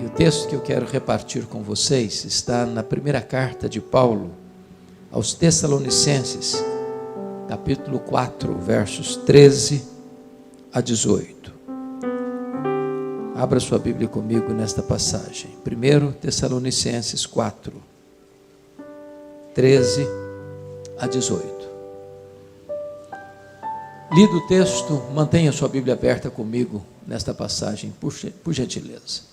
E o texto que eu quero repartir com vocês está na primeira carta de Paulo aos Tessalonicenses, capítulo 4, versos 13 a 18. Abra sua Bíblia comigo nesta passagem. 1 Tessalonicenses 4, 13 a 18. Lido o texto, mantenha sua Bíblia aberta comigo nesta passagem, por gentileza.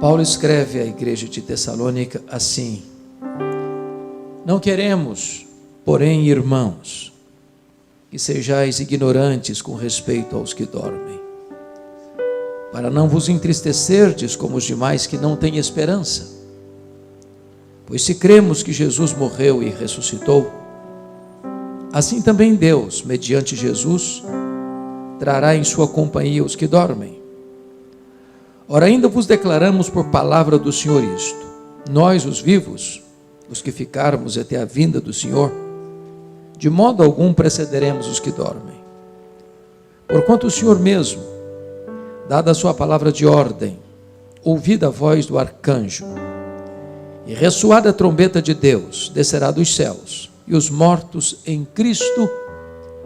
Paulo escreve à igreja de Tessalônica assim: não queremos, porém, irmãos, que sejais ignorantes com respeito aos que dormem, para não vos entristecerdes como os demais que não têm esperança. Pois se cremos que Jesus morreu e ressuscitou, assim também Deus, mediante Jesus, trará em sua companhia os que dormem. Ora, ainda vos declaramos por palavra do Senhor isto: nós, os vivos, os que ficarmos até a vinda do Senhor, de modo algum precederemos os que dormem. Porquanto o Senhor mesmo, dada a sua palavra de ordem, ouvida a voz do arcanjo, e ressoada a trombeta de Deus, descerá dos céus, e os mortos em Cristo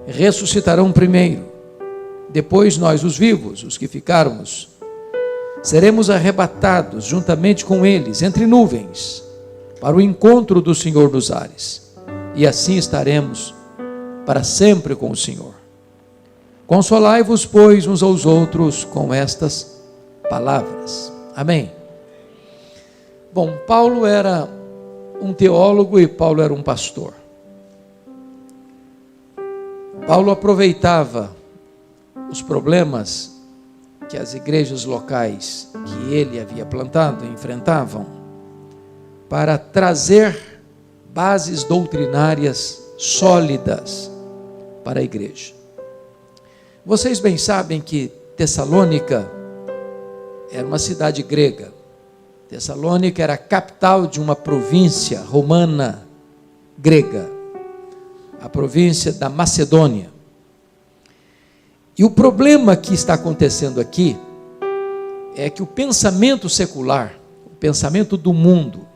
ressuscitarão primeiro. Depois nós, os vivos, os que ficarmos, seremos arrebatados juntamente com eles entre nuvens para o encontro do Senhor nos ares, e assim estaremos para sempre com o Senhor. Consolai-vos, pois, uns aos outros com estas palavras. Amém. Bom, Paulo era um teólogo e Paulo era um pastor. Paulo aproveitava os problemas que as igrejas locais que ele havia plantado enfrentavam para trazer bases doutrinárias sólidas para a igreja. Vocês bem sabem que Tessalônica era uma cidade grega. Tessalônica era a capital de uma província romana grega, a província da Macedônia. E o problema que está acontecendo aqui é que o pensamento secular, o pensamento do mundo,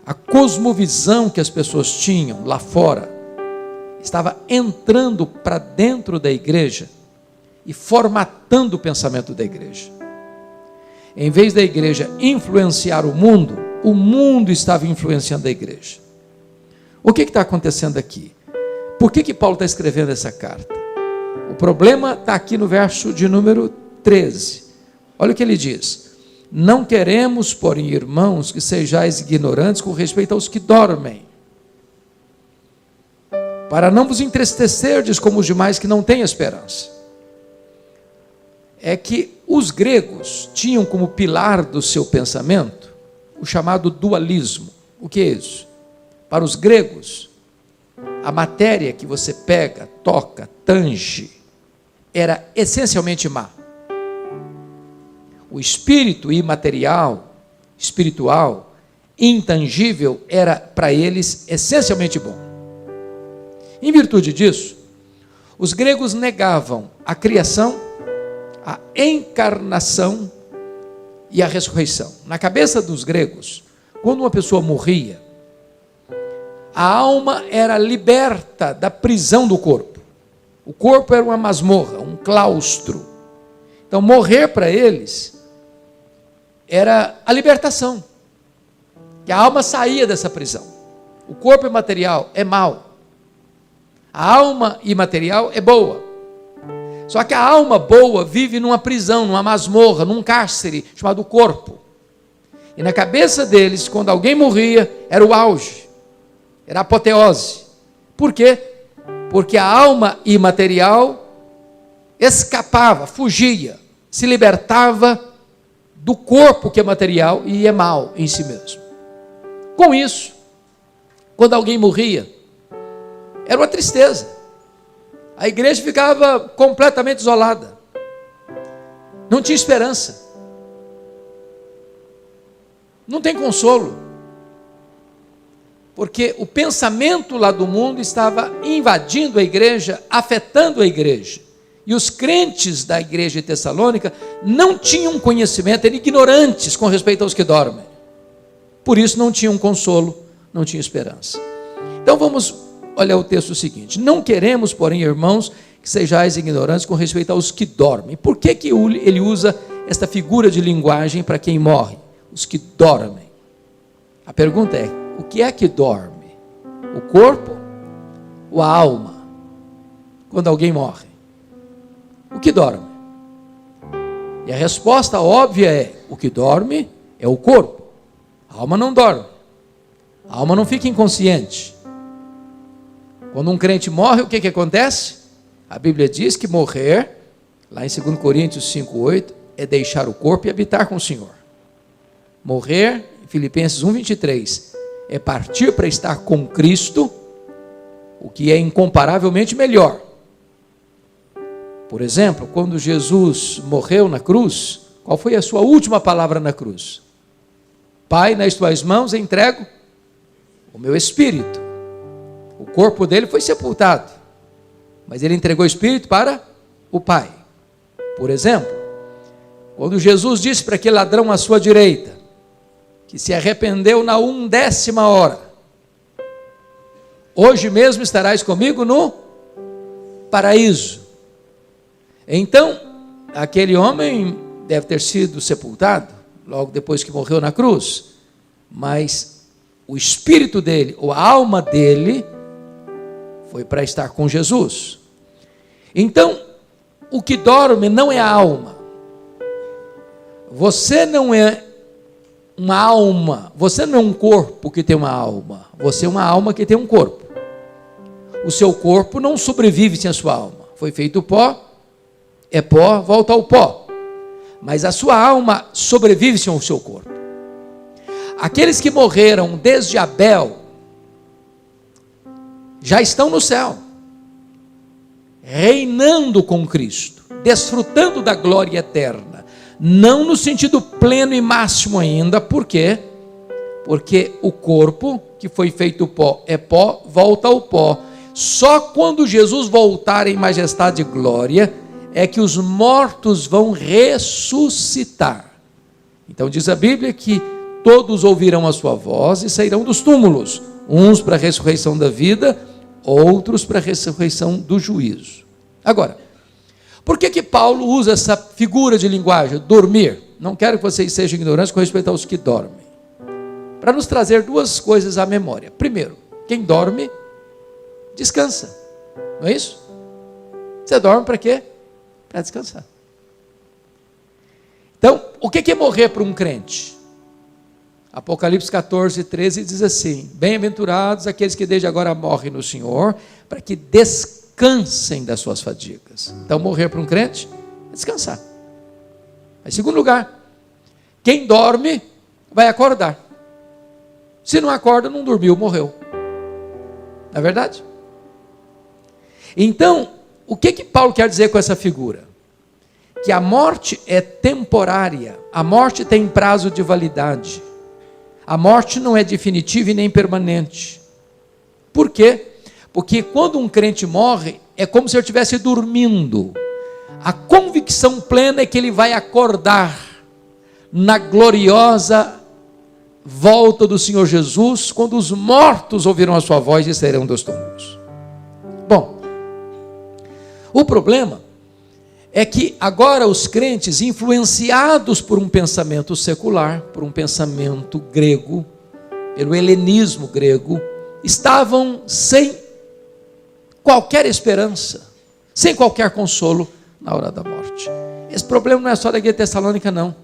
a cosmovisão que as pessoas tinham lá fora, estava entrando para dentro da igreja e formatando o pensamento da igreja. Em vez da igreja influenciar o mundo estava influenciando a igreja. O que está acontecendo aqui? Por que Paulo está escrevendo essa carta? O problema está aqui no verso de número 13. Olha o que ele diz: não queremos, porém, irmãos, que sejais ignorantes com respeito aos que dormem, para não vos entristecerdes como os demais que não têm esperança. É que os gregos tinham como pilar do seu pensamento o chamado dualismo. O que é isso? Para os gregos, a matéria que você pega, toca, tange, era essencialmente má. O espírito imaterial, espiritual, intangível, era para eles essencialmente bom. Em virtude disso, os gregos negavam a criação, a encarnação e a ressurreição. Na cabeça dos gregos, quando uma pessoa morria, a alma era liberta da prisão do corpo. O corpo era uma masmorra, um claustro. Então, morrer para eles era a libertação, que a alma saía dessa prisão. O corpo imaterial é mau, a alma imaterial é boa. Só que a alma boa vive numa prisão, numa masmorra, num cárcere chamado corpo. E na cabeça deles, quando alguém morria, era o auge, era a apoteose. Por quê? Porque a alma imaterial escapava, fugia, se libertava do corpo que é material e é mau em si mesmo. Com isso, quando alguém morria, era uma tristeza. A igreja ficava completamente isolada. Não tinha esperança. Não tem consolo. Porque o pensamento lá do mundo estava invadindo a igreja, afetando a igreja. E os crentes da igreja de Tessalônica não tinham conhecimento, eram ignorantes com respeito aos que dormem. Por isso não tinham consolo, não tinham esperança. Então vamos olhar o texto seguinte: não queremos, porém, irmãos, que sejais ignorantes com respeito aos que dormem. Por que ele usa esta figura de linguagem para quem morre? Os que dormem. A pergunta é: o que é que dorme? O corpo ou a alma? Quando alguém morre, o que dorme? E a resposta óbvia é: o que dorme é o corpo. A alma não dorme. A alma não fica inconsciente. Quando um crente morre, o que acontece? A Bíblia diz que morrer, lá em 2 Coríntios 5,8, é deixar o corpo e habitar com o Senhor. Morrer, em Filipenses 1,23, é partir para estar com Cristo, o que é incomparavelmente melhor. Por exemplo, quando Jesus morreu na cruz, qual foi a sua última palavra na cruz? Pai, nas tuas mãos entrego o meu espírito. O corpo dele foi sepultado, mas ele entregou o espírito para o Pai. Por exemplo, quando Jesus disse para aquele ladrão à sua direita, que se arrependeu na 1/10 hora: hoje mesmo estarás comigo no paraíso. Então, aquele homem deve ter sido sepultado logo depois que morreu na cruz, mas o espírito dele, ou a alma dele, foi para estar com Jesus. Então, o que dorme não é a alma. Você não é uma alma, você não é um corpo que tem uma alma, você é uma alma que tem um corpo. O seu corpo não sobrevive sem a sua alma. Foi feito pó, é pó, volta ao pó. Mas a sua alma sobrevive sem o seu corpo. Aqueles que morreram desde Abel já estão no céu, reinando com Cristo, desfrutando da glória eterna. Não no sentido pleno e máximo ainda. Por quê? Porque o corpo que foi feito pó é pó, volta ao pó. Só quando Jesus voltar em majestade e glória é que os mortos vão ressuscitar. Então diz a Bíblia que todos ouvirão a sua voz e sairão dos túmulos, uns para a ressurreição da vida, outros para a ressurreição do juízo. Agora, por que Paulo usa essa figura de linguagem, dormir? Não quero que vocês sejam ignorantes com respeito aos que dormem. Para nos trazer duas coisas à memória. Primeiro, quem dorme, descansa. Não é isso? Você dorme para quê? Para descansar. Então, o que é morrer para um crente? Apocalipse 14, 13 diz assim: bem-aventurados aqueles que desde agora morrem no Senhor, para que descansem das suas fadigas. Então, morrer para um crente é descansar. Em segundo lugar, quem dorme vai acordar. Se não acorda, não dormiu, morreu. Não é verdade? Então, o que Paulo quer dizer com essa figura? Que a morte é temporária, a morte tem prazo de validade, a morte não é definitiva e nem permanente. Por quê? Porque quando um crente morre, é como se ele estivesse dormindo. A convicção plena é que ele vai acordar na gloriosa volta do Senhor Jesus, quando os mortos ouvirão a sua voz e sairão dos túmulos. Bom, o problema é que agora os crentes, influenciados por um pensamento secular, por um pensamento grego, pelo helenismo grego, estavam sem qualquer esperança, sem qualquer consolo na hora da morte. Esse problema não é só da igreja tessalônica, não.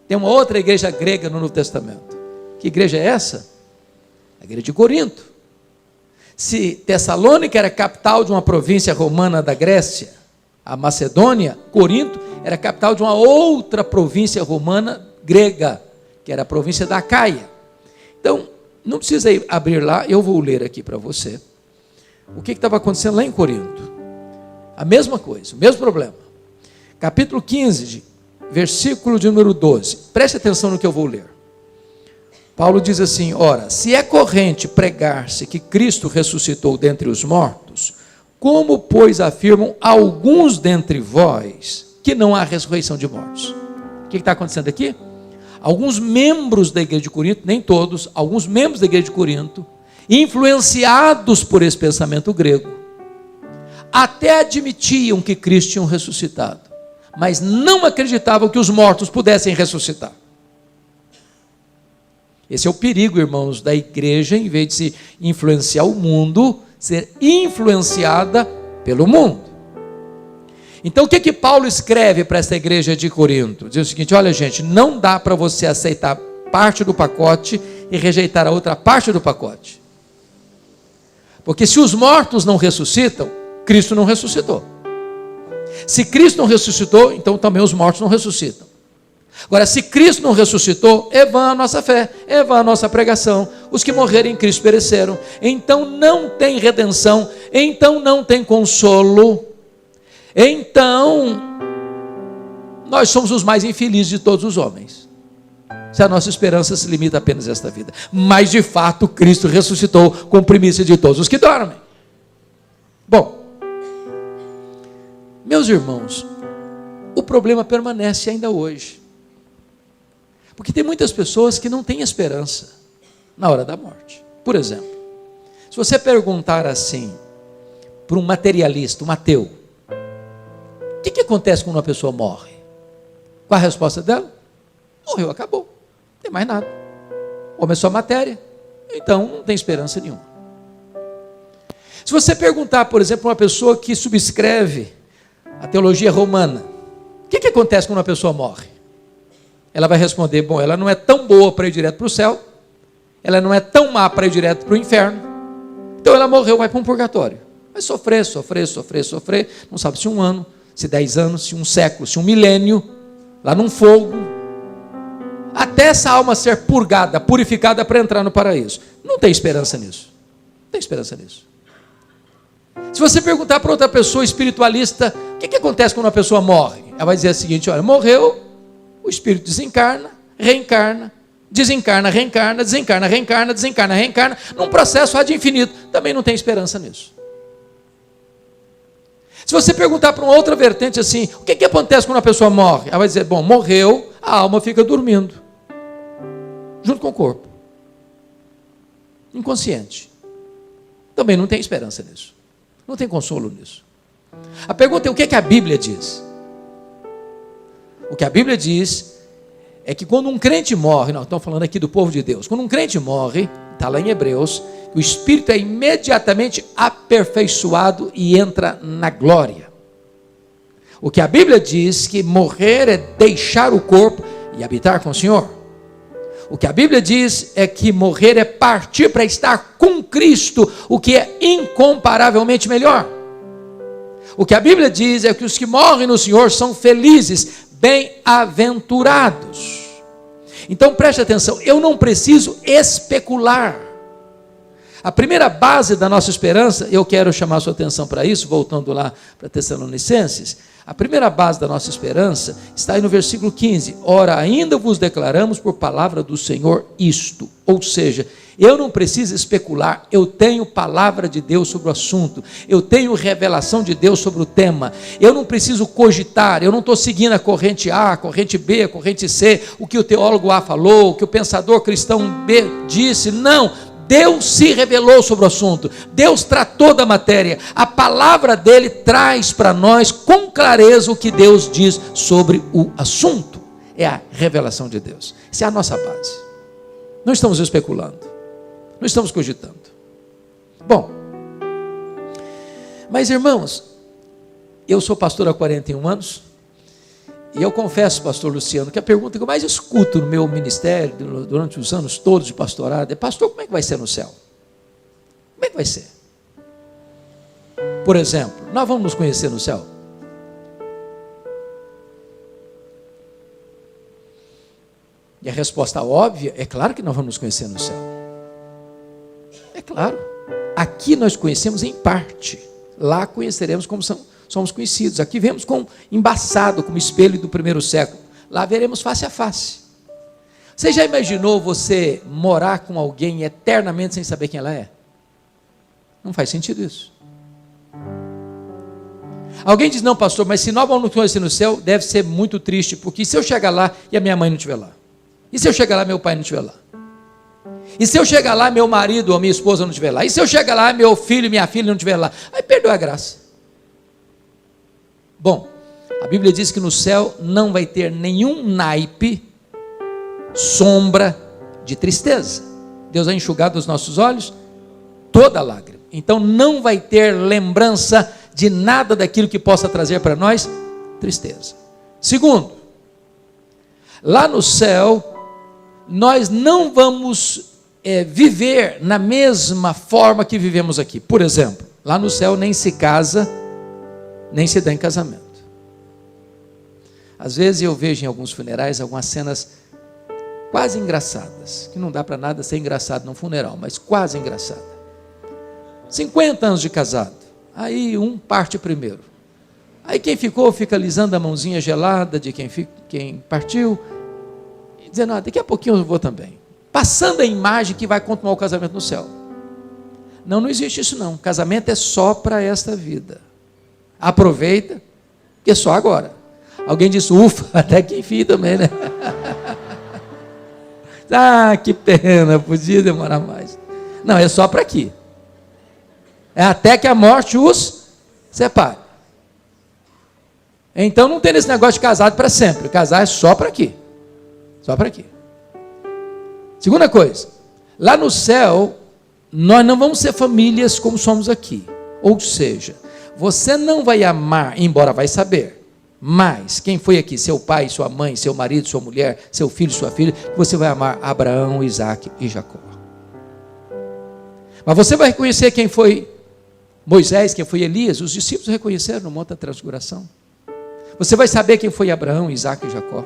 Tem uma outra igreja grega no Novo Testamento. Que igreja é essa? A igreja de Corinto. Se Tessalônica era capital de uma província romana da Grécia, a Macedônia, Corinto, era capital de uma outra província romana grega, que era a província da Acaia. Então, não precisa abrir lá, eu vou ler aqui para você o que estava acontecendo lá em Corinto. A mesma coisa, o mesmo problema. Capítulo 15, versículo de número 12. Preste atenção no que eu vou ler. Paulo diz assim: ora, se é corrente pregar-se que Cristo ressuscitou dentre os mortos, Como, pois, afirmam alguns dentre vós que não há ressurreição de mortos? O que está acontecendo aqui? Alguns membros da igreja de Corinto, nem todos, alguns membros da igreja de Corinto, influenciados por esse pensamento grego, até admitiam que Cristo tinha ressuscitado, mas não acreditavam que os mortos pudessem ressuscitar. Esse é o perigo, irmãos, da igreja, em vez de se influenciar o mundo, ser influenciada pelo mundo. Então o que Paulo escreve para essa igreja de Corinto? Diz o seguinte: olha, gente, não dá para você aceitar parte do pacote e rejeitar a outra parte do pacote. Porque se os mortos não ressuscitam, Cristo não ressuscitou. Se Cristo não ressuscitou, então também os mortos não ressuscitam. Agora, se Cristo não ressuscitou, é vã a nossa fé, é vã a nossa pregação. Os que morreram em Cristo pereceram. Então não tem redenção, então não tem consolo. Então, nós somos os mais infelizes de todos os homens, se a nossa esperança se limita apenas a esta vida. Mas de fato Cristo ressuscitou com primícia de todos os que dormem. Bom, meus irmãos, o problema permanece ainda hoje, porque tem muitas pessoas que não têm esperança na hora da morte. Por exemplo, se você perguntar assim para um materialista, um ateu, o que acontece quando uma pessoa morre? Qual a resposta dela? Morreu, acabou, não tem mais nada. Homem é só matéria, então não tem esperança nenhuma. Se você perguntar, por exemplo, para uma pessoa que subscreve a teologia romana, o que acontece quando uma pessoa morre? Ela vai responder: bom, ela não é tão boa para ir direto para o céu, ela não é tão má para ir direto para o inferno, então ela morreu, vai para um purgatório. Vai sofrer, não sabe se 1 ano, se 10 anos, se 1 século, se 1 milênio, lá num fogo, até essa alma ser purgada, purificada para entrar no paraíso. Não tem esperança nisso. Não tem esperança nisso. Se você perguntar para outra pessoa espiritualista, o que acontece quando uma pessoa morre? Ela vai dizer o seguinte: olha, morreu, o espírito desencarna, reencarna, desencarna, reencarna, desencarna, reencarna, desencarna, reencarna, num processo ad infinito. Também não tem esperança nisso. Se você perguntar para uma outra vertente assim, o que acontece quando a pessoa morre? Ela vai dizer: bom, morreu, a alma fica dormindo, junto com o corpo, inconsciente. Também não tem esperança nisso, não tem consolo nisso. A pergunta é: o que a Bíblia diz? O que a Bíblia diz é que quando um crente morre, nós estamos falando aqui do povo de Deus, quando um crente morre, está lá em Hebreus, o espírito é imediatamente aperfeiçoado e entra na glória. O que a Bíblia diz que morrer é deixar o corpo e habitar com o Senhor. O que a Bíblia diz é que morrer é partir para estar com Cristo, o que é incomparavelmente melhor. O que a Bíblia diz é que os que morrem no Senhor são felizes, bem-aventurados. Então preste atenção, eu não preciso especular. A primeira base da nossa esperança, eu quero chamar a sua atenção para isso, voltando lá para Tessalonicenses. A primeira base da nossa esperança está aí no versículo 15. Ora, ainda vos declaramos por palavra do Senhor isto. Ou seja, eu não preciso especular, eu tenho palavra de Deus sobre o assunto, eu tenho revelação de Deus sobre o tema, eu não preciso cogitar, eu não estou seguindo a corrente A, a corrente B, a corrente C, o que o teólogo A falou, o que o pensador cristão B disse. Não, Deus se revelou sobre o assunto, Deus tratou da matéria, a palavra dele traz para nós com clareza o que Deus diz sobre o assunto. É a revelação de Deus, essa é a nossa base. Não estamos especulando, não estamos cogitando. Bom, mas irmãos, eu sou pastor há 41 anos, e eu confesso, pastor Luciano, que a pergunta que eu mais escuto no meu ministério, durante os anos todos de pastorado, é: pastor, como é que vai ser no céu? Como é que vai ser? Por exemplo, nós vamos nos conhecer no céu? E a resposta óbvia é: claro que nós vamos nos conhecer no céu. É claro. Aqui nós conhecemos em parte, lá conheceremos como somos conhecidos. Aqui vemos como embaçado, como espelho do primeiro século. Lá veremos face a face. Você já imaginou você morar com alguém eternamente sem saber quem ela é? Não faz sentido isso. Alguém diz, não pastor, mas se nós vamos nos conhecer no céu, deve ser muito triste, porque se eu chegar lá e a minha mãe não estiver lá? E se eu chegar lá e meu pai não estiver lá? E se eu chegar lá, meu marido ou minha esposa não estiver lá? E se eu chegar lá, meu filho e minha filha não estiver lá? Aí perdeu a graça. Bom, a Bíblia diz que no céu não vai ter nenhum naipe, sombra de tristeza. Deus vai enxugar dos nossos olhos toda lágrima. Então não vai ter lembrança de nada daquilo que possa trazer para nós tristeza. Segundo, lá no céu, nós não vamos viver na mesma forma que vivemos aqui. Por exemplo, lá no céu nem se casa, nem se dá em casamento. Às vezes eu vejo em alguns funerais algumas cenas quase engraçadas, que não dá para nada ser engraçado num funeral, mas quase engraçada. 50 anos de casado, aí um parte primeiro. Aí quem ficou fica alisando a mãozinha gelada de quem partiu, e dizendo, daqui a pouquinho eu vou também. Passando a imagem que vai continuar o casamento no céu. Não, não existe isso não. Casamento é só para esta vida. Aproveita, que é só agora. Alguém disse, ufa, até que enfim também, né? Que pena, podia demorar mais. Não, é só para aqui. É até que a morte os separe. Então não tem esse negócio de casado para sempre. Casar é só para aqui. Só para aqui. Segunda coisa, lá no céu, nós não vamos ser famílias como somos aqui. Ou seja, você não vai amar, embora vai saber, mas quem foi aqui, seu pai, sua mãe, seu marido, sua mulher, seu filho, sua filha, você vai amar Abraão, Isaac e Jacó. Mas você vai reconhecer quem foi Moisés, quem foi Elias, os discípulos reconheceram no Monte da Transfiguração. Você vai saber quem foi Abraão, Isaac e Jacó.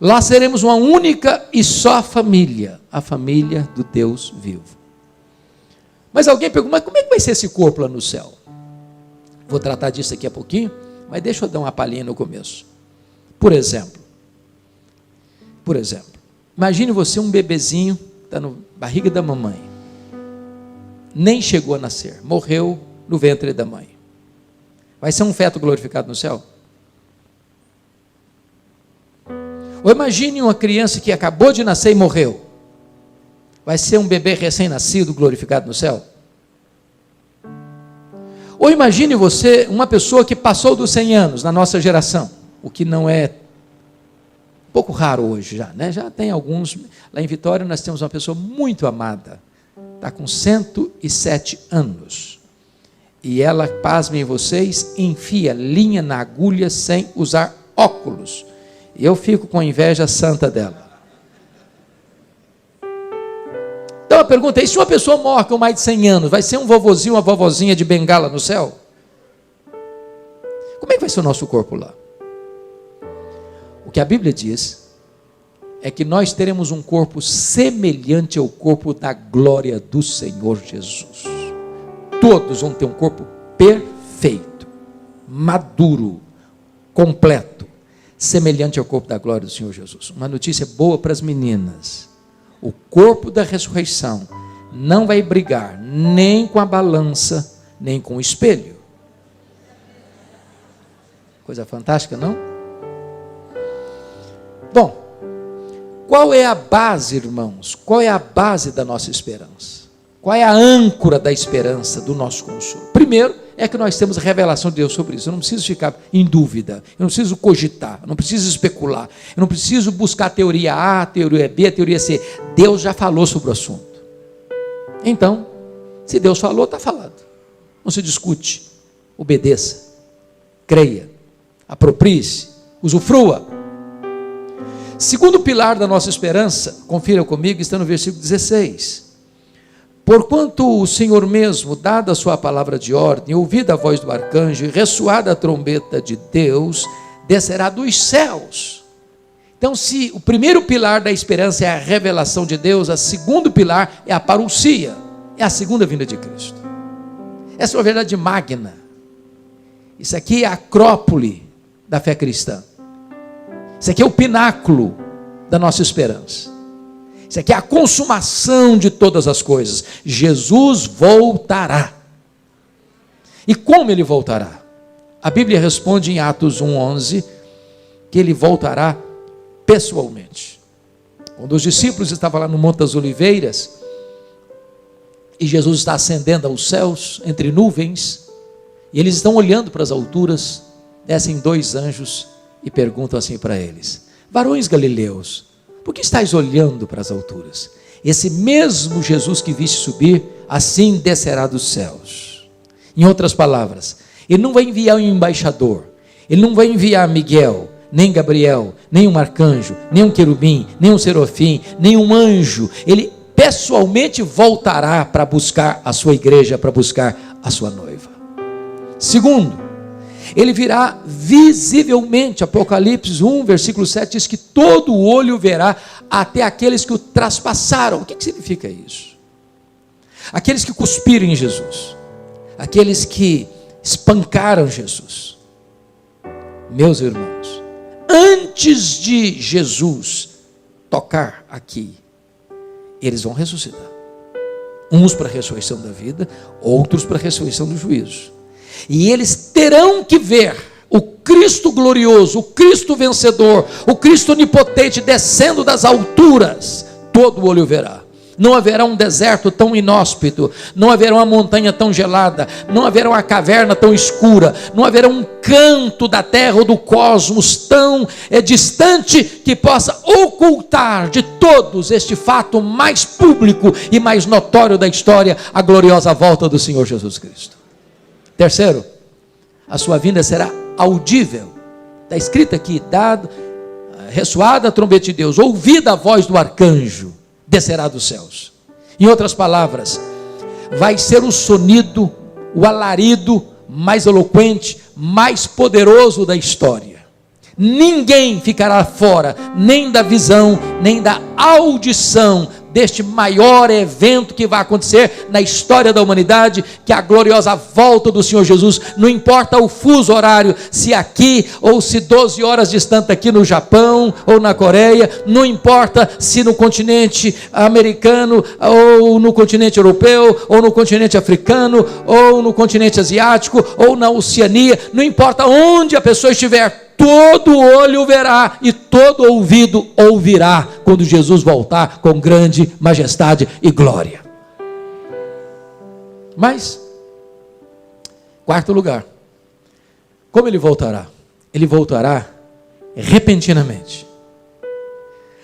Lá seremos uma única e só família, a família do Deus vivo. Mas alguém pergunta, mas como é que vai ser esse corpo lá no céu? Vou tratar disso daqui a pouquinho, mas deixa eu dar uma palhinha no começo. Por exemplo, imagine você um bebezinho, está na barriga da mamãe, nem chegou a nascer, morreu no ventre da mãe. Vai ser um feto glorificado no céu? Ou imagine uma criança que acabou de nascer e morreu. Vai ser um bebê recém-nascido glorificado no céu? Ou imagine você uma pessoa que passou dos 100 anos na nossa geração, o que não é um pouco raro hoje já, né? Já tem alguns. Lá em Vitória nós temos uma pessoa muito amada, está com 107 anos. E ela, pasmem vocês, enfia linha na agulha sem usar óculos. E eu fico com a inveja santa dela. Então a pergunta é, e se uma pessoa morre com mais de 100 anos, vai ser um vovozinho, uma vovozinha de bengala no céu? Como é que vai ser o nosso corpo lá? O que a Bíblia diz é que nós teremos um corpo semelhante ao corpo da glória do Senhor Jesus. Todos vão ter um corpo perfeito, maduro, completo, semelhante ao corpo da glória do Senhor Jesus. Uma notícia boa para as meninas: o corpo da ressurreição não vai brigar nem com a balança, nem com o espelho. Coisa fantástica, não? Bom, qual é a base, irmãos? Qual é a base da nossa esperança? Qual é a âncora da esperança do nosso consolo? Primeiro, é que nós temos a revelação de Deus sobre isso. Eu não preciso ficar em dúvida, eu não preciso cogitar, eu não preciso especular, eu não preciso buscar a teoria A, a teoria B, a teoria C. Deus já falou sobre o assunto. Então, se Deus falou, está falado. Não se discute, obedeça, creia, aproprie-se, usufrua. Segundo pilar da nossa esperança, confira comigo, está no versículo 16. Porquanto o Senhor mesmo, dada a sua palavra de ordem, ouvida a voz do arcanjo e ressoada a trombeta de Deus, descerá dos céus. Então, se o primeiro pilar da esperança é a revelação de Deus, o segundo pilar é a parousia, é a segunda vinda de Cristo. Essa é uma verdade magna. Isso aqui é a acrópole da fé cristã. Isso aqui é o pináculo da nossa esperança. Isso aqui é a consumação de todas as coisas. Jesus voltará. E como ele voltará? A Bíblia responde em Atos 1:11 que ele voltará pessoalmente. Quando os discípulos estavam lá no Monte das Oliveiras, e Jesus está ascendendo aos céus, entre nuvens, e eles estão olhando para as alturas, descem 2 anjos e perguntam assim para eles: varões galileus, por que estáis olhando para as alturas? Esse mesmo Jesus que viste subir, assim descerá dos céus. Em outras palavras, ele não vai enviar um embaixador, ele não vai enviar Miguel, nem Gabriel, nem um arcanjo, nem um querubim, nem um serafim, nem um anjo. Ele pessoalmente voltará para buscar a sua igreja, para buscar a sua noiva. Segundo, ele virá visivelmente. Apocalipse 1, versículo 7 diz que todo olho verá, até aqueles que o traspassaram. O que significa isso? Aqueles que cuspiram em Jesus, aqueles que espancaram Jesus. Meus irmãos, antes de Jesus tocar aqui, eles vão ressuscitar. Uns para a ressurreição da vida, outros para a ressurreição do juízo. E eles terão que ver o Cristo glorioso, o Cristo vencedor, o Cristo onipotente descendo das alturas. Todo olho verá. Não haverá um deserto tão inóspito, não haverá uma montanha tão gelada, não haverá uma caverna tão escura, não haverá um canto da terra ou do cosmos tão distante que possa ocultar de todos este fato mais público e mais notório da história, a gloriosa volta do Senhor Jesus Cristo. Terceiro, a sua vinda será audível. Está escrito aqui, ressoada a trombeta de Deus, ouvida a voz do arcanjo, descerá dos céus. Em outras palavras, vai ser o sonido, o alarido mais eloquente, mais poderoso da história. Ninguém ficará fora, nem da visão, nem da audição deste maior evento que vai acontecer na história da humanidade, que é a gloriosa volta do Senhor Jesus. Não importa o fuso horário, se aqui ou se 12 horas distante aqui no Japão ou na Coreia, não importa se no continente americano ou no continente europeu ou no continente africano ou no continente asiático ou na Oceania, não importa onde a pessoa estiver, todo olho verá e todo ouvido ouvirá quando Jesus voltar com grande majestade e glória. Mas, quarto lugar, como ele voltará? Ele voltará repentinamente.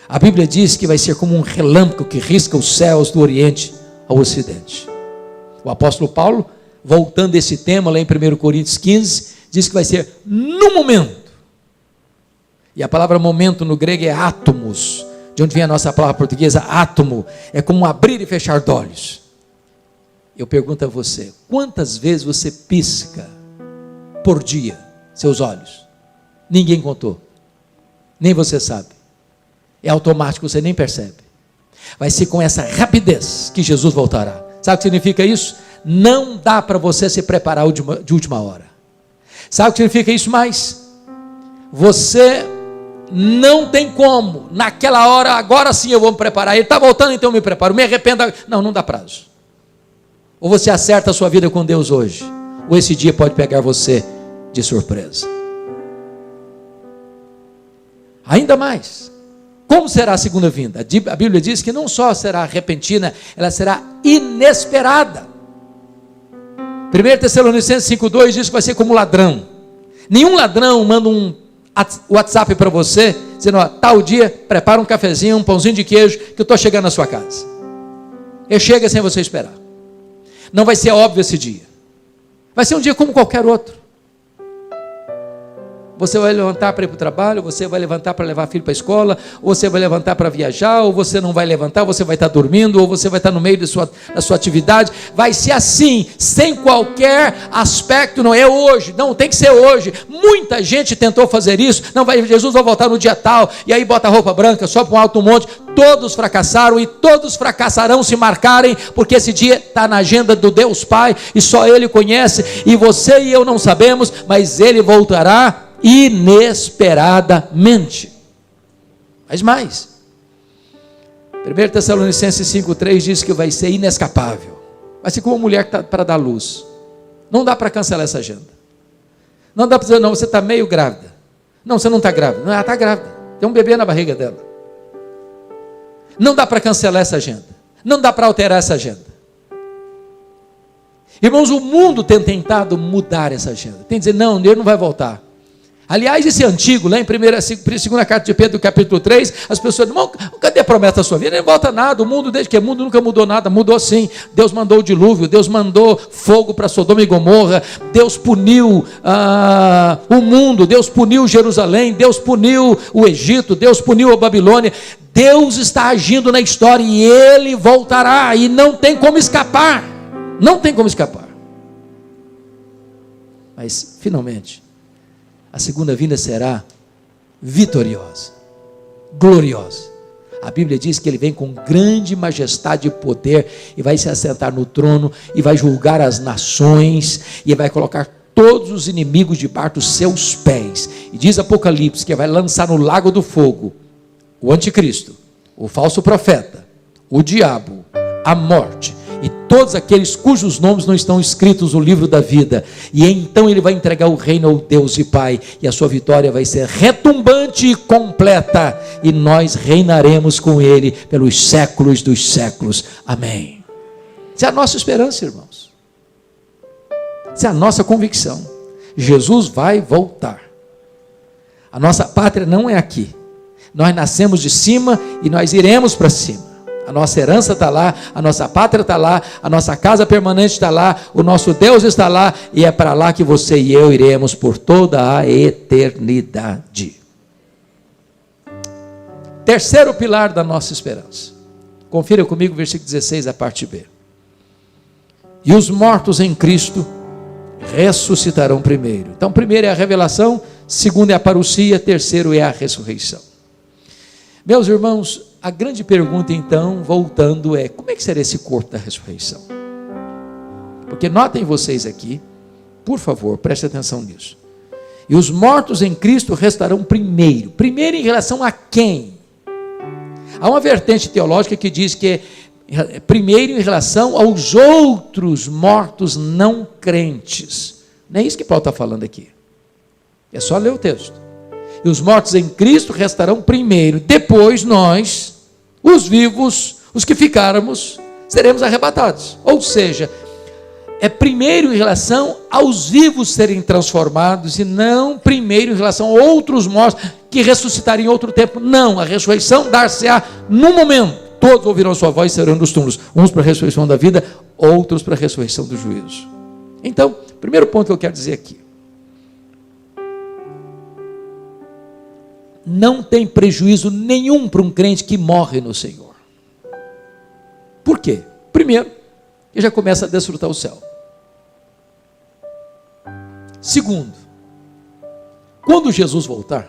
A Bíblia diz que vai ser como um relâmpago que risca os céus do Oriente ao Ocidente. O apóstolo Paulo, voltando a esse tema lá em 1 Coríntios 15, diz que vai ser no momento. E a palavra momento no grego é átomos, de onde vem a nossa palavra portuguesa, átomo, é como um abrir e fechar de olhos. Eu pergunto a você, quantas vezes você pisca por dia seus olhos? Ninguém contou, nem você sabe, é automático, você nem percebe. Vai ser com essa rapidez que Jesus voltará. Sabe o que significa isso? Não dá para você se preparar de última hora. Sabe o que significa isso mais? Você não tem como, naquela hora, agora sim eu vou me preparar, ele está voltando, então eu me preparo, me arrependo, não dá prazo. Ou você acerta a sua vida com Deus hoje, ou esse dia pode pegar você de surpresa. Ainda mais, como será a segunda vinda? A Bíblia diz que não só será repentina, ela será inesperada. 1 Tessalonicenses 5,2 diz que vai ser como ladrão. Nenhum ladrão manda um WhatsApp para você, dizendo, tal dia, prepara um cafezinho, um pãozinho de queijo, que eu estou chegando na sua casa. Ele chega sem você esperar. Não vai ser óbvio esse dia. Vai ser um dia como qualquer outro. Você vai levantar para ir para o trabalho, você vai levantar para levar filho para a escola, ou você vai levantar para viajar, ou você não vai levantar, você vai estar dormindo, ou você vai estar no meio da sua atividade. Vai ser assim, sem qualquer aspecto. Não é hoje, não tem que ser hoje. Muita gente tentou fazer isso. Não, Jesus vai voltar no dia tal, e aí bota a roupa branca, sobe para um alto monte. Todos fracassaram e todos fracassarão se marcarem, porque esse dia está na agenda do Deus Pai, e só Ele conhece, e você e eu não sabemos, mas Ele voltará inesperadamente. Mas mais, 1 Tessalonicenses 5,3 diz que vai ser inescapável. Vai ser como uma mulher que está para dar luz. Não dá para cancelar essa agenda. Não dá para dizer, não, você está meio grávida. Não, você não está grávida. Não, ela está grávida. Tem um bebê na barriga dela. Não dá para cancelar essa agenda. Não dá para alterar essa agenda. Irmãos, o mundo tem tentado mudar essa agenda. Tem que dizer, não, ele não vai voltar. Aliás, esse antigo, lá em 2ª carta de Pedro, capítulo 3, as pessoas dizem, cadê a promessa da sua vida? Não volta nada, o mundo desde que é mundo nunca mudou nada, mudou sim. Deus mandou o dilúvio, Deus mandou fogo para Sodoma e Gomorra, Deus puniu o mundo, Deus puniu Jerusalém, Deus puniu o Egito, Deus puniu a Babilônia. Deus está agindo na história e Ele voltará, e não tem como escapar, não tem como escapar. Mas, finalmente, a segunda vinda será vitoriosa, gloriosa. A Bíblia diz que Ele vem com grande majestade e poder, e vai se assentar no trono, e vai julgar as nações, e vai colocar todos os inimigos debaixo dos seus pés. E diz Apocalipse que vai lançar no lago do fogo o anticristo, o falso profeta, o diabo, a morte, e todos aqueles cujos nomes não estão escritos no livro da vida, e então Ele vai entregar o reino ao Deus e Pai, e a sua vitória vai ser retumbante e completa, e nós reinaremos com Ele pelos séculos dos séculos, amém. Essa é a nossa esperança, irmãos, essa é a nossa convicção. Jesus vai voltar. A nossa pátria não é aqui, nós nascemos de cima e nós iremos para cima. A nossa herança está lá, a nossa pátria está lá, a nossa casa permanente está lá, o nosso Deus está lá, e é para lá que você e eu iremos por toda a eternidade. Terceiro pilar da nossa esperança. Confira comigo o versículo 16, a parte B. E os mortos em Cristo ressuscitarão primeiro. Então, primeiro é a revelação, segundo é a parousia, terceiro é a ressurreição. Meus irmãos, a grande pergunta então, voltando, é como é que será esse corpo da ressurreição? Porque notem vocês aqui, por favor, preste atenção nisso. E os mortos em Cristo restarão primeiro. Primeiro em relação a quem? Há uma vertente teológica que diz que é primeiro em relação aos outros mortos não crentes. Não é isso que Paulo está falando aqui. É só ler o texto. E os mortos em Cristo restarão primeiro, depois nós, os vivos, os que ficarmos, seremos arrebatados. Ou seja, é primeiro em relação aos vivos serem transformados, e não primeiro em relação a outros mortos que ressuscitarem em outro tempo. Não, a ressurreição dar-se-á num momento. Todos ouvirão sua voz e serão dos túmulos, uns para a ressurreição da vida, outros para a ressurreição do juízo. Então, primeiro ponto que eu quero dizer aqui: não tem prejuízo nenhum para um crente que morre no Senhor. Por quê? Primeiro, ele já começa a desfrutar o céu. Segundo, quando Jesus voltar,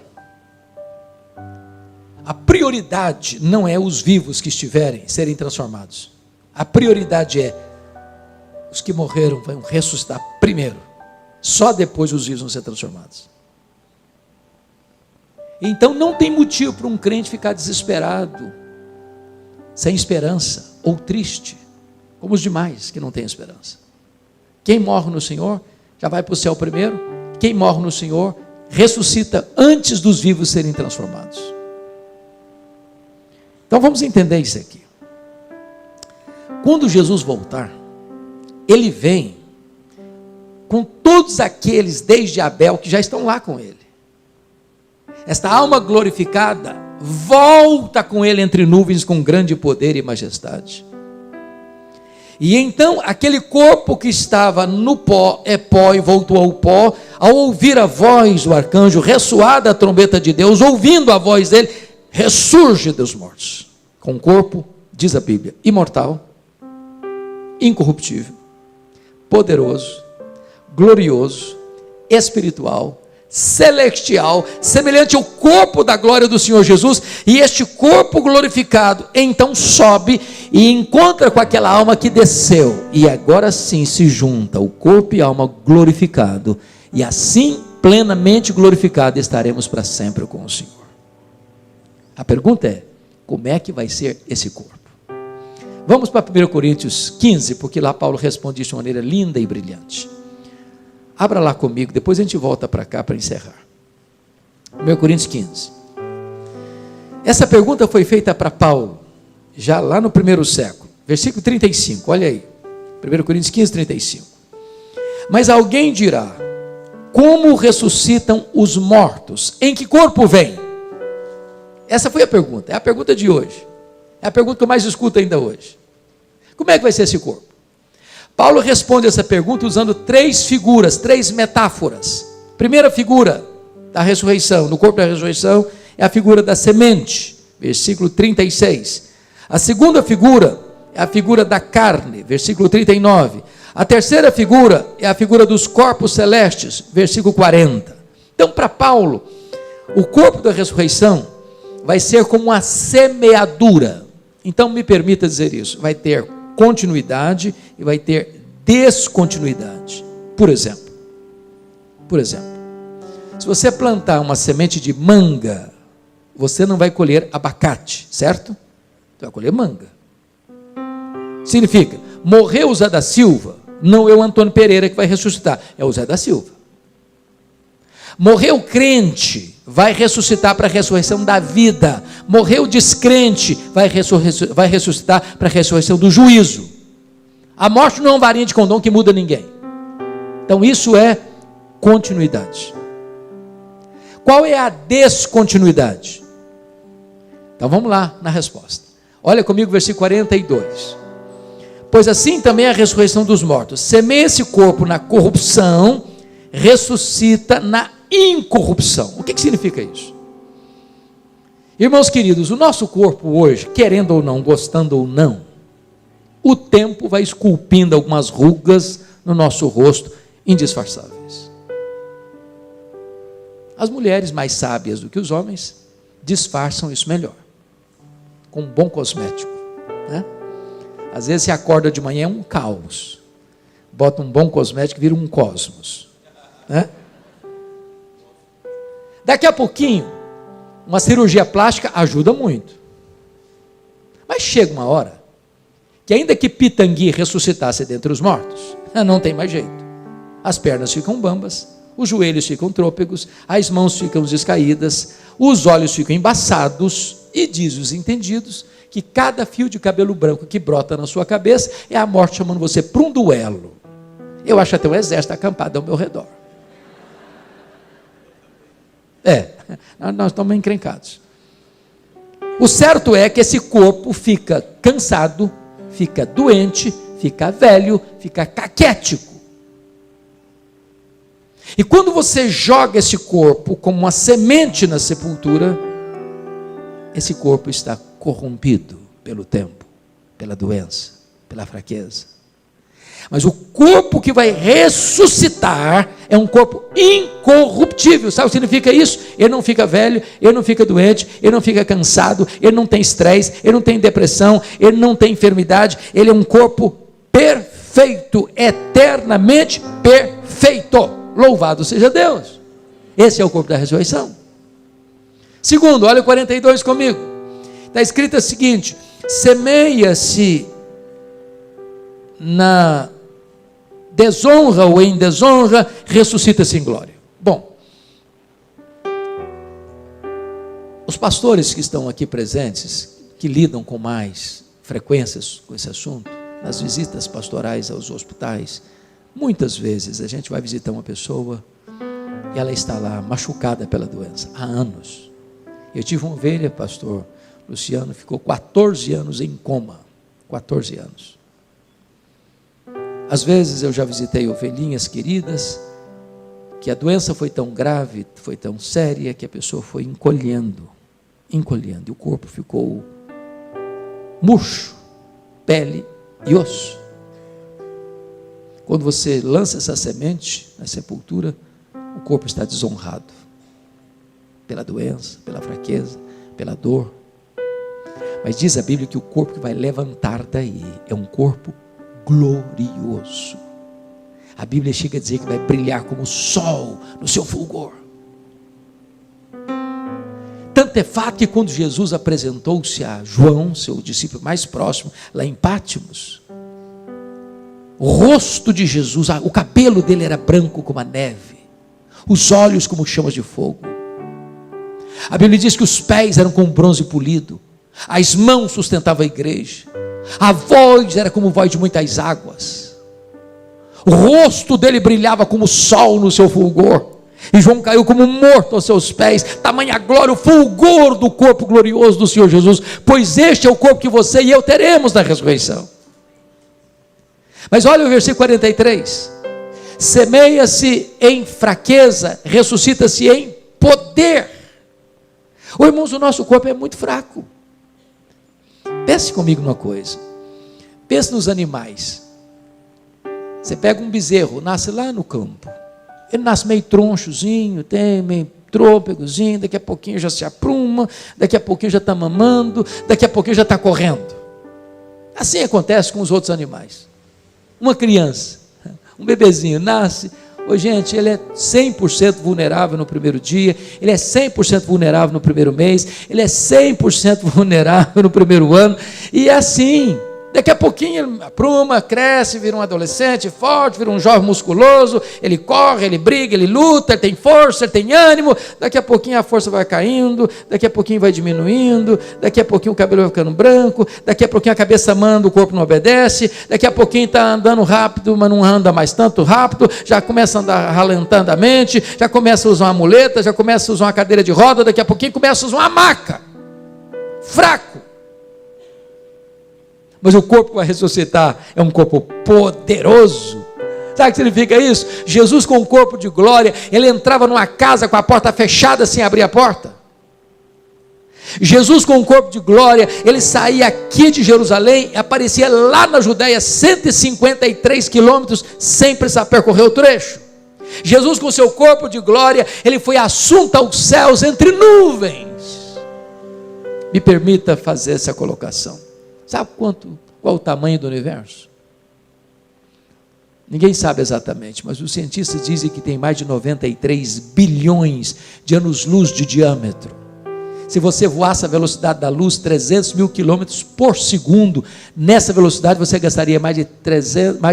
a prioridade não é os vivos que estiverem serem transformados. A prioridade é os que morreram vão ressuscitar primeiro. Só depois os vivos vão ser transformados. Então não tem motivo para um crente ficar desesperado, sem esperança, ou triste, como os demais que não têm esperança. Quem morre no Senhor já vai para o céu primeiro. Quem morre no Senhor ressuscita antes dos vivos serem transformados. Então vamos entender isso aqui. Quando Jesus voltar, Ele vem com todos aqueles desde Abel que já estão lá com Ele. Esta alma glorificada volta com Ele entre nuvens com grande poder e majestade. E então aquele corpo que estava no pó é pó e voltou ao pó. Ao ouvir a voz do arcanjo, ressoada a trombeta de Deus, ouvindo a voz dele, ressurge dos mortos, com um corpo, diz a Bíblia, imortal, incorruptível, poderoso, glorioso, espiritual, celestial, semelhante ao corpo da glória do Senhor Jesus. E este corpo glorificado então sobe e encontra com aquela alma que desceu, e agora sim se junta o corpo e a alma glorificado, e assim plenamente glorificado estaremos para sempre com o Senhor. A pergunta é: como é que vai ser esse corpo? Vamos para 1 Coríntios 15, porque lá Paulo responde isso de maneira linda e brilhante. Abra lá comigo, depois a gente volta para cá para encerrar. 1 Coríntios 15. Essa pergunta foi feita para Paulo, já lá no primeiro século. Versículo 35, olha aí. 1 Coríntios 15, 35. Mas alguém dirá: como ressuscitam os mortos? Em que corpo vêm? Essa foi a pergunta, é a pergunta de hoje. É a pergunta que eu mais escuto ainda hoje. Como é que vai ser esse corpo? Paulo responde essa pergunta usando 3 figuras, 3 metáforas. Primeira figura da ressurreição, no corpo da ressurreição, é a figura da semente, versículo 36. A segunda figura é a figura da carne, versículo 39. A terceira figura é a figura dos corpos celestes, versículo 40. Então, para Paulo, o corpo da ressurreição vai ser como uma semeadura. Então, me permita dizer isso: vai ter continuidade e vai ter descontinuidade. Por exemplo, se você plantar uma semente de manga, você não vai colher abacate, certo? Você vai colher manga. Significa, morreu o Zé da Silva, não é o Antônio Pereira que vai ressuscitar, é o Zé da Silva. Morreu o crente, vai ressuscitar para a ressurreição da vida. Morreu o descrente, vai ressuscitar para a ressurreição do juízo. A morte não é uma varinha de condão que muda ninguém. Então isso é continuidade. Qual é a descontinuidade? Então vamos lá na resposta. Olha comigo o versículo 42. Pois assim também é a ressurreição dos mortos. Semeia esse corpo na corrupção, ressuscita na incorrupção. O que significa isso? Irmãos queridos, o nosso corpo hoje, querendo ou não, gostando ou não, o tempo vai esculpindo algumas rugas no nosso rosto, indisfarçáveis. As mulheres mais sábias do que os homens disfarçam isso melhor, com um bom cosmético, né? Às vezes você acorda de manhã, é um caos, bota um bom cosmético, vira um cosmos, né? Daqui a pouquinho, uma cirurgia plástica ajuda muito. Mas chega uma hora, que ainda que Pitangui ressuscitasse dentre os mortos, não tem mais jeito. As pernas ficam bambas, os joelhos ficam trôpegos, as mãos ficam descaídas, os olhos ficam embaçados, e diz os entendidos, que cada fio de cabelo branco que brota na sua cabeça, é a morte chamando você para um duelo. Eu acho até um exército acampado ao meu redor. Nós estamos encrencados. O certo é que esse corpo fica cansado, fica doente, fica velho, fica caquético. E quando você joga esse corpo como uma semente na sepultura, esse corpo está corrompido pelo tempo, pela doença, pela fraqueza. Mas o corpo que vai ressuscitar é um corpo incorruptível. Sabe o que significa isso? Ele não fica velho, ele não fica doente, ele não fica cansado, ele não tem estresse, ele não tem depressão, ele não tem enfermidade. Ele é um corpo perfeito, eternamente perfeito. Louvado seja Deus. Esse é o corpo da ressurreição. Segundo, olha o 42 comigo. Está escrito o seguinte: semeia-se na desonra ou em desonra, ressuscita-se em glória. Bom, os pastores que estão aqui presentes, que lidam com mais frequências com esse assunto, nas visitas pastorais aos hospitais, muitas vezes a gente vai visitar uma pessoa e ela está lá machucada pela doença há anos. Eu tive uma ovelha, pastor Luciano, ficou 14 anos em coma, 14 anos. Às vezes eu já visitei ovelhinhas queridas, que a doença foi tão grave, foi tão séria, que a pessoa foi encolhendo, e o corpo ficou murcho, pele e osso. Quando você lança essa semente na sepultura, o corpo está desonrado, pela doença, pela fraqueza, pela dor. Mas diz a Bíblia que o corpo que vai levantar daí é um corpo glorioso. A Bíblia chega a dizer que vai brilhar como o sol no seu fulgor. Tanto é fato que quando Jesus apresentou-se a João, seu discípulo mais próximo, lá em Pátimos, O rosto de Jesus, o cabelo dele era branco como a neve, os olhos como chamas de fogo. A Bíblia diz que os pés eram como bronze polido, as mãos sustentavam a igreja, a voz era como voz de muitas águas, o rosto dele brilhava como o sol no seu fulgor, e João caiu como morto aos seus pés. Tamanha glória, o fulgor do corpo glorioso do Senhor Jesus, pois este é o corpo que você e eu teremos na ressurreição. Mas olha o versículo 43, semeia-se em fraqueza, ressuscita-se em poder. Irmãos, o nosso corpo é muito fraco. Pense comigo numa coisa, pense nos animais. Você pega um bezerro, nasce lá no campo, ele nasce meio tronchozinho, tem meio trôpegozinho, daqui a pouquinho já se apruma, daqui a pouquinho já está mamando, daqui a pouquinho já está correndo. Assim acontece com os outros animais. Uma criança, um bebezinho nasce, gente, ele é 100% vulnerável no primeiro dia, ele é 100% vulnerável no primeiro mês, ele é 100% vulnerável no primeiro ano, e é assim. Daqui a pouquinho ele apruma, cresce, vira um adolescente forte, vira um jovem musculoso, ele corre, ele briga, ele luta, ele tem força, ele tem ânimo. Daqui a pouquinho a força vai caindo, daqui a pouquinho vai diminuindo, daqui a pouquinho o cabelo vai ficando branco, daqui a pouquinho a cabeça manda, o corpo não obedece, daqui a pouquinho está andando rápido, mas não anda mais tanto rápido, já começa a andar ralentadamente, já começa a usar uma muleta, já começa a usar uma cadeira de roda, daqui a pouquinho começa a usar uma maca, fraco. Mas o corpo que vai ressuscitar é um corpo poderoso. Sabe o que significa isso? Jesus com o corpo de glória, ele entrava numa casa com a porta fechada sem abrir a porta. Jesus com o corpo de glória, ele saía aqui de Jerusalém e aparecia lá na Judéia, 153 quilômetros, sem precisar percorrer o trecho. Jesus com seu corpo de glória, ele foi assunto aos céus entre nuvens. Me permita fazer essa colocação. Sabe qual o tamanho do universo? Ninguém sabe exatamente, mas os cientistas dizem que tem mais de 93 bilhões de anos-luz de diâmetro. Se você voasse a velocidade da luz, 300 mil quilômetros por segundo, nessa velocidade você gastaria mais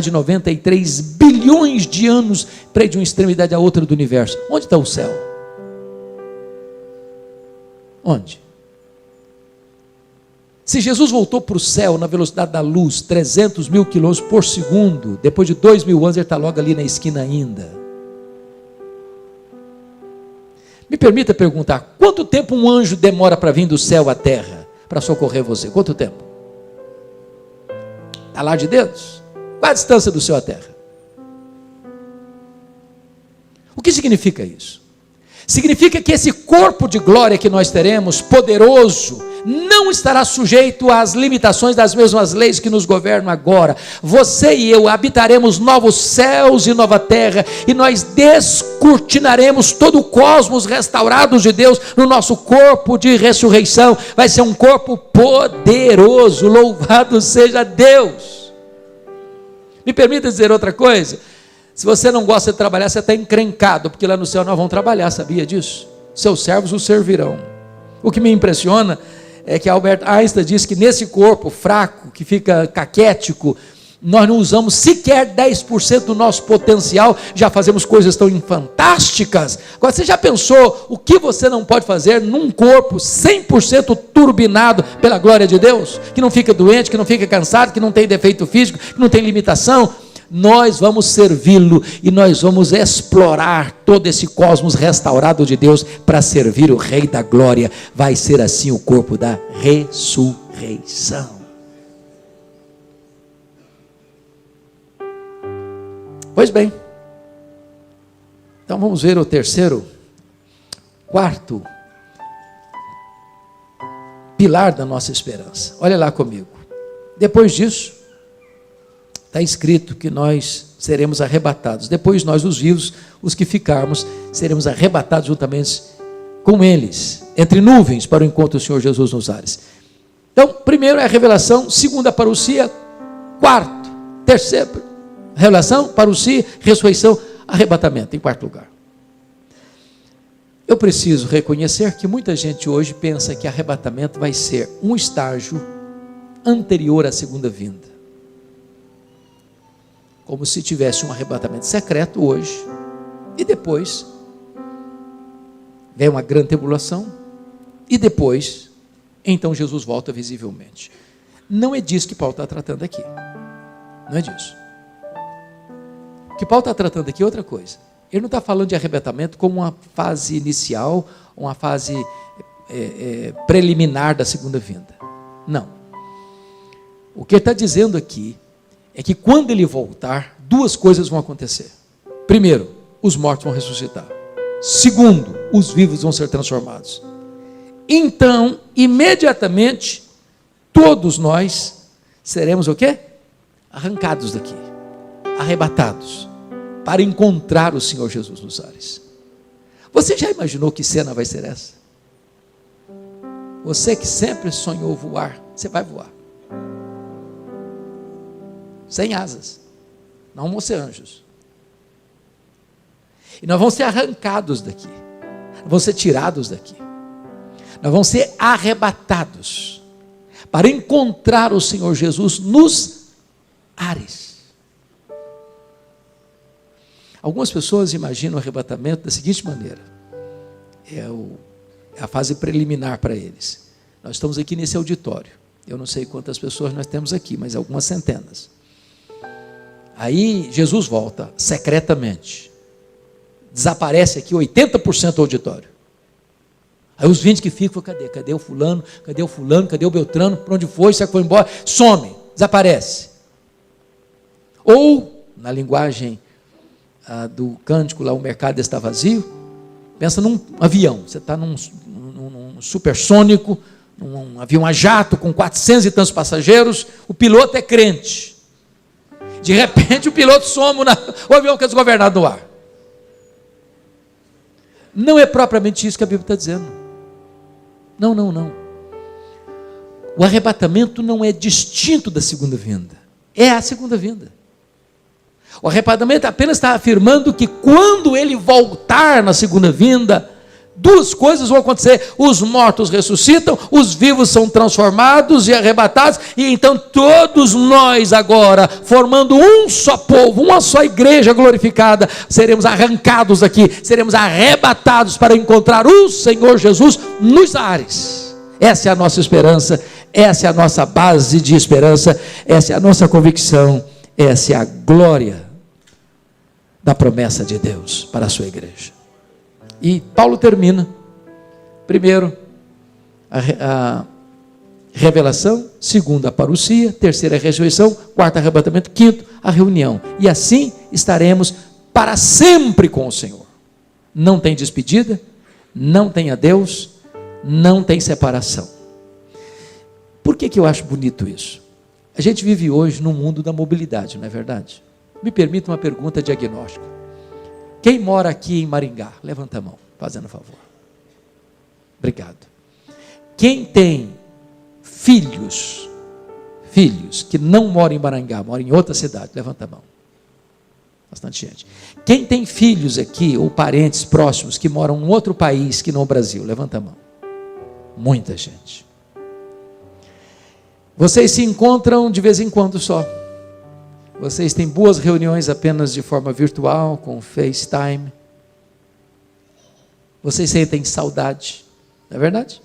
de 93 bilhões de anos para ir de uma extremidade à outra do universo. Onde está o céu? Onde? Se Jesus voltou para o céu na velocidade da luz, 300 mil quilômetros por segundo, depois de 2000 anos ele está logo ali na esquina ainda. Me permita perguntar, quanto tempo um anjo demora para vir do céu à terra, para socorrer você? Quanto tempo? Está lá de dedos? Qual a distância do céu à terra? O que significa isso? Significa que esse corpo de glória que nós teremos, poderoso, não estará sujeito às limitações das mesmas leis que nos governam agora. Você e eu habitaremos novos céus e nova terra, e nós descortinaremos todo o cosmos restaurado de Deus no nosso corpo de ressurreição. Vai ser um corpo poderoso, louvado seja Deus. Me permita dizer outra coisa. Se você não gosta de trabalhar, você está encrencado, porque lá no céu nós vamos trabalhar, sabia disso? Seus servos o servirão. O que me impressiona é que Albert Einstein diz que nesse corpo fraco, que fica caquético, nós não usamos sequer 10% do nosso potencial, já fazemos coisas tão fantásticas. Agora, você já pensou o que você não pode fazer num corpo 100% turbinado pela glória de Deus? Que não fica doente, que não fica cansado, que não tem defeito físico, que não tem limitação? Nós vamos servi-lo e nós vamos explorar todo esse cosmos restaurado de Deus para servir o Rei da Glória. Vai ser assim o corpo da ressurreição. Pois bem, então vamos ver o quarto pilar da nossa esperança. Olha lá comigo. Depois disso, está escrito que nós seremos arrebatados. Depois nós, os vivos, os que ficarmos, seremos arrebatados juntamente com eles, entre nuvens, para o encontro do Senhor Jesus nos ares. Então, primeiro é a revelação, segundo a parousia, quarto, terceiro, revelação, parousia, ressurreição, arrebatamento, em quarto lugar. Eu preciso reconhecer que muita gente hoje pensa que arrebatamento vai ser um estágio anterior à segunda vinda. como se tivesse um arrebatamento secreto hoje, e depois vem uma grande tribulação, e depois, então Jesus volta visivelmente. Não é disso que Paulo está tratando aqui. Não é disso. O que Paulo está tratando aqui é outra coisa. Ele não está falando de arrebatamento como uma fase inicial, uma fase preliminar da segunda vinda. Não. O que ele está dizendo aqui é que quando ele voltar, duas coisas vão acontecer. Primeiro, os mortos vão ressuscitar. Segundo, os vivos vão ser transformados. Então, imediatamente, todos nós seremos o quê? Arrancados daqui, arrebatados, para encontrar o Senhor Jesus nos ares. Você já imaginou que cena vai ser essa? Você que sempre sonhou voar, você vai voar. Sem asas. Não vão ser anjos. E nós vamos ser arrancados daqui. Nós vamos ser tirados daqui. Nós vamos ser arrebatados para encontrar o Senhor Jesus nos ares. Algumas pessoas imaginam o arrebatamento da seguinte maneira: é a fase preliminar para eles. Nós estamos aqui nesse auditório. Eu não sei quantas pessoas nós temos aqui, mas algumas centenas. Aí Jesus volta secretamente. Desaparece aqui 80% do auditório. Aí os 20 que ficam, cadê? Cadê o fulano? Cadê o fulano? Cadê o Beltrano? Para onde foi? Será que foi embora? Some, desaparece. Ou, na linguagem do cântico lá, o mercado está vazio. Pensa num avião. Você está num supersônico, num avião a jato com 400 e tantos passageiros. O piloto é crente. De repente o piloto some, o avião fica desgovernado no ar. Não é propriamente isso que a Bíblia está dizendo. Não, não, não. O arrebatamento não é distinto da segunda vinda. É a segunda vinda. O arrebatamento apenas está afirmando que quando ele voltar na segunda vinda, duas coisas vão acontecer: os mortos ressuscitam, os vivos são transformados e arrebatados, e então todos nós agora, formando um só povo, uma só igreja glorificada, seremos arrancados daqui, seremos arrebatados para encontrar o Senhor Jesus nos ares. Essa é a nossa esperança, essa é a nossa base de esperança, essa é a nossa convicção, essa é a glória da promessa de Deus para a sua igreja. E Paulo termina, primeiro, a revelação, segundo, a parousia, terceira, a ressurreição, quarto, arrebatamento, quinto, a reunião. E assim estaremos para sempre com o Senhor. Não tem despedida, não tem adeus, não tem separação. Por que eu acho bonito isso? A gente vive hoje no mundo da mobilidade, não é verdade? Me permita uma pergunta diagnóstica. Quem mora aqui em Maringá? Levanta a mão, fazendo favor. Obrigado. Quem tem filhos que não moram em Maringá, moram em outra cidade? Levanta a mão. Bastante gente. Quem tem filhos aqui, ou parentes próximos, que moram em outro país que não o Brasil? Levanta a mão. Muita gente. Vocês se encontram de vez em quando só. Vocês têm boas reuniões apenas de forma virtual, com FaceTime. Vocês sentem saudade, não é verdade?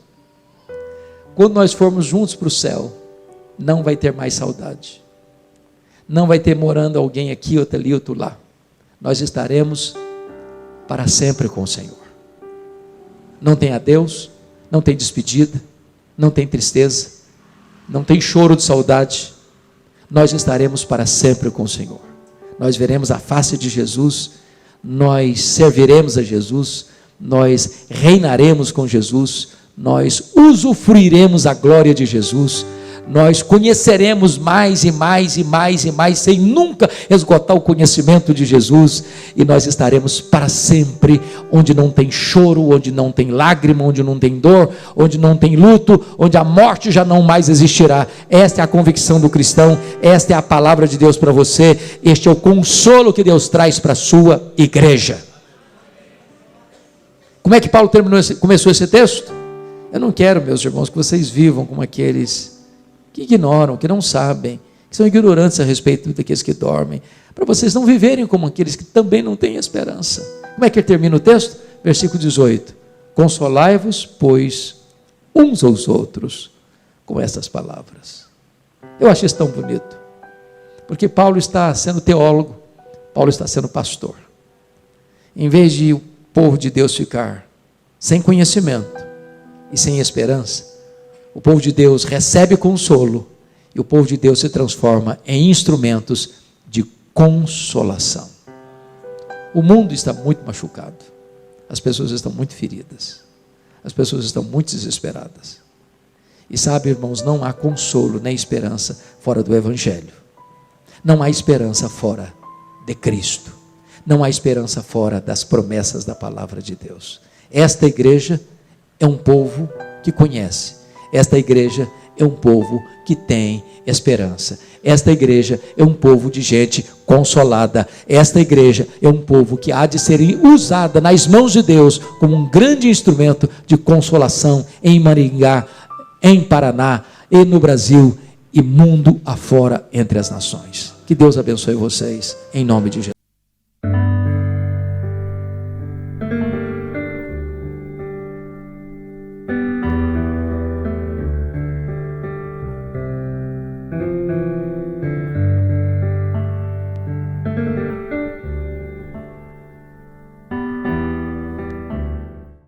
Quando nós formos juntos para o céu, não vai ter mais saudade. Não vai ter morando alguém aqui, outro ali, outro lá. Nós estaremos para sempre com o Senhor. Não tem adeus, não tem despedida, não tem tristeza, não tem choro de saudade. Nós estaremos para sempre com o Senhor. Nós veremos a face de Jesus, nós serviremos a Jesus, nós reinaremos com Jesus, nós usufruiremos a glória de Jesus, nós conheceremos mais e mais e mais e mais, sem nunca esgotar o conhecimento de Jesus, e nós estaremos para sempre, onde não tem choro, onde não tem lágrima, onde não tem dor, onde não tem luto, onde a morte já não mais existirá. Esta é a convicção do cristão, esta é a palavra de Deus para você, este é o consolo que Deus traz para a sua igreja. Como é que Paulo começou esse texto? Eu não quero, meus irmãos, que vocês vivam como aqueles que ignoram, que não sabem, que são ignorantes a respeito daqueles que dormem, para vocês não viverem como aqueles que também não têm esperança. Como é que termina o texto? Versículo 18: consolai-vos, pois, uns aos outros, com essas palavras. Eu acho isso tão bonito, porque Paulo está sendo teólogo, Paulo está sendo pastor. Em vez de o povo de Deus ficar sem conhecimento e sem esperança, o povo de Deus recebe consolo, e o povo de Deus se transforma em instrumentos de consolação. O mundo está muito machucado, as pessoas estão muito feridas, as pessoas estão muito desesperadas. E sabe, irmãos, não há consolo nem esperança fora do Evangelho. Não há esperança fora de Cristo. Não há esperança fora das promessas da palavra de Deus. Esta igreja é um povo que conhece. Esta igreja é um povo que tem esperança. Esta igreja é um povo de gente consolada. Esta igreja é um povo que há de ser usada nas mãos de Deus como um grande instrumento de consolação em Maringá, em Paraná e no Brasil e mundo afora entre as nações. Que Deus abençoe vocês, em nome de Jesus.